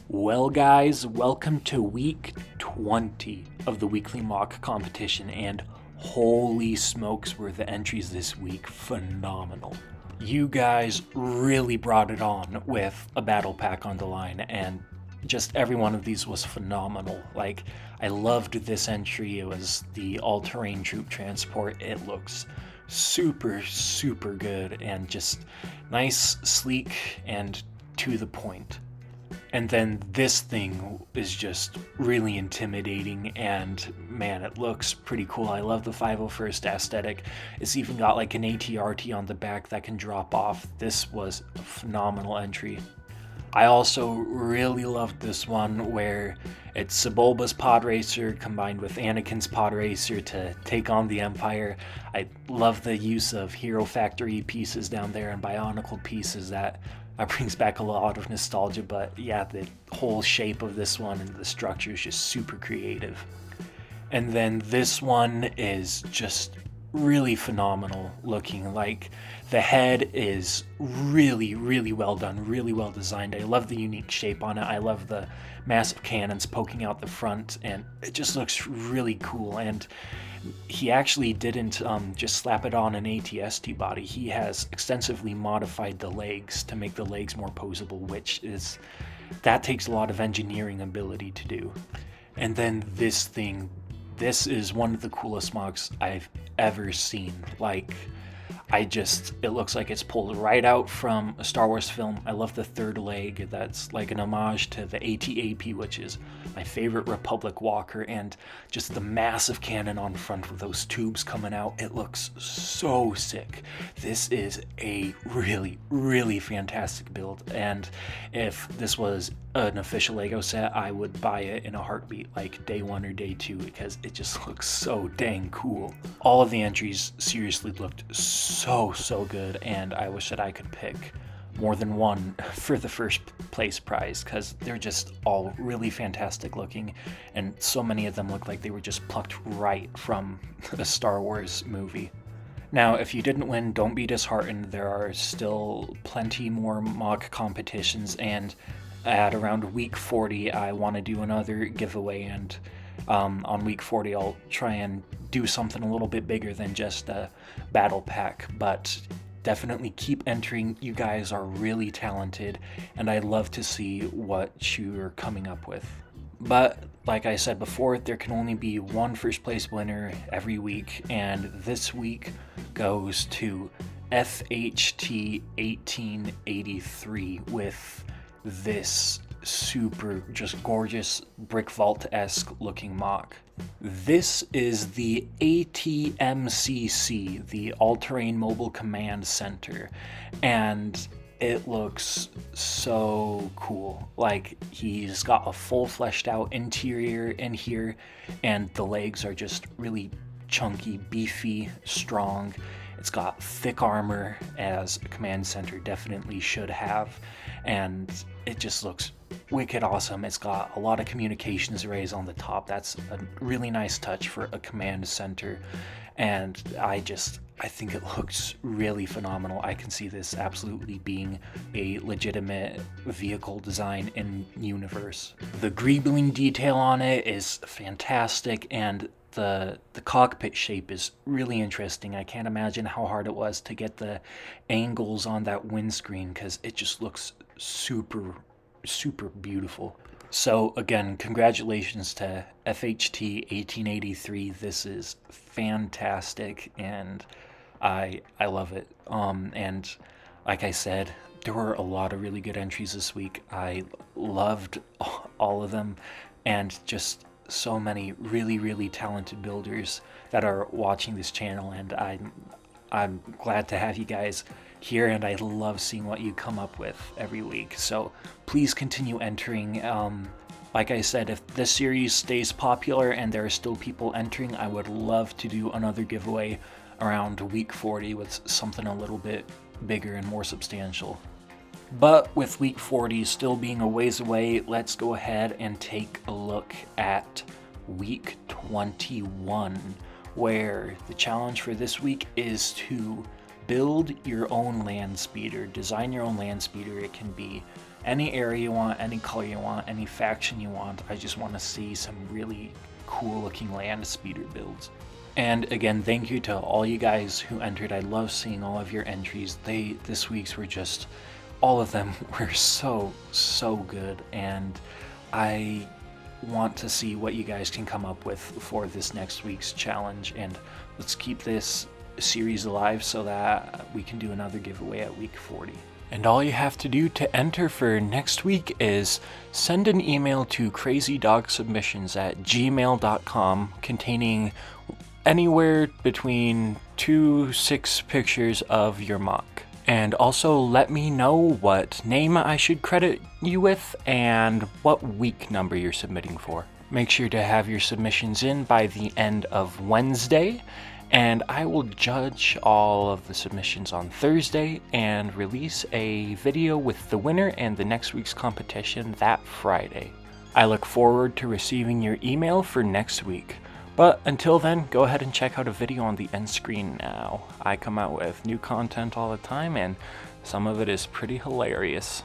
Well, guys, welcome to week 20 of the weekly MOC competition, and holy smokes, were the entries this week phenomenal. You guys really brought it on with a battle pack on the line, and just every one of these was phenomenal. Like, I loved this entry. It was the all-terrain troop transport. It looks super good and just nice, sleek, and to the point. And then this thing is just really intimidating, and man, it looks pretty cool. I love the 501st aesthetic. It's even got like an ATRT on the back that can drop off. This was a phenomenal entry. I also really loved this one where it's Sebulba's pod racer combined with Anakin's pod racer to take on the Empire. I love the use of Hero Factory pieces down there and Bionicle pieces. That brings back a lot of nostalgia, but yeah, the whole shape of this one and the structure is just super creative. And then this one is just really phenomenal looking. Like, the head is really well done, really well designed. I love the unique shape on it. I love the massive cannons poking out the front, and it just looks really cool. And he actually didn't just slap it on an ATST body. He has extensively modified the legs to make the legs more posable, that takes a lot of engineering ability to do. And then this thing, this is one of the coolest MOCs I've ever seen. Like, it looks like it's pulled right out from a Star Wars film. I love the third leg. That's like an homage to the AT-AP, which is my favorite Republic walker, and just the massive cannon on front with those tubes coming out. It looks so sick. This is a really fantastic build, and if this was an official Lego set, I would buy it in a heartbeat, like day one or day two, because it just looks so dang cool. All of the entries seriously looked so good, and I wish that I could pick more than one for the first place prize, because they're just all really fantastic looking, and so many of them look like they were just plucked right from a Star Wars movie. Now, if you didn't win, don't be disheartened. There are still plenty more MOC competitions, and at around week 40, I want to do another giveaway, and on week 40, I'll try and do something a little bit bigger than just a battle pack, but definitely keep entering. You guys are really talented, and I love to see what you're coming up with. But like I said before, there can only be one first place winner every week, and this week goes to FHT 1883 with this super just gorgeous brick vault-esque looking MOC. This is the ATMCC, the All-Terrain Mobile Command Center, and it looks so cool. Like, he's got a full fleshed out interior in here, and the legs are just really chunky, beefy, strong. It's got thick armor, as a command center definitely should have, and it just looks wicked awesome. It's got a lot of communications arrays on the top. That's a really nice touch for a command center, and I think it looks really phenomenal. I can see this absolutely being a legitimate vehicle design in universe. The greebling detail on it is fantastic, and the cockpit shape is really interesting. I can't imagine how hard it was to get the angles on that windscreen, because it just looks super beautiful. So again, congratulations to FHT 1883. This is fantastic, and I love it. And like I said, there were a lot of really good entries this week. I loved all of them, and just so many really talented builders that are watching this channel, and I'm glad to have you guys here, and I love seeing what you come up with every week. So please continue entering. Like I said, if this series stays popular and there are still people entering, I would love to do another giveaway around week 40 with something a little bit bigger and more substantial. But with week 40 still being a ways away, let's go ahead and take a look at week 21, where the challenge for this week is to build your own land speeder, design your own land speeder. It can be any area you want, any color you want, any faction you want. I just want to see some really cool looking land speeder builds. And again, thank you to all you guys who entered. I love seeing all of your entries. This week's were just, all of them were so good, and I want to see what you guys can come up with for this next week's challenge, and let's keep this series alive so that we can do another giveaway at week 40. And all you have to do to enter for next week is send an email to crazydogsubmissions@gmail.com containing anywhere between 2-6 pictures of your MOC. And also let me know what name I should credit you with and what week number you're submitting for. Make sure to have your submissions in by the end of Wednesday, and I will judge all of the submissions on Thursday and release a video with the winner and the next week's competition that Friday. I look forward to receiving your email for next week. But until then, go ahead and check out a video on the end screen now. I come out with new content all the time, and some of it is pretty hilarious.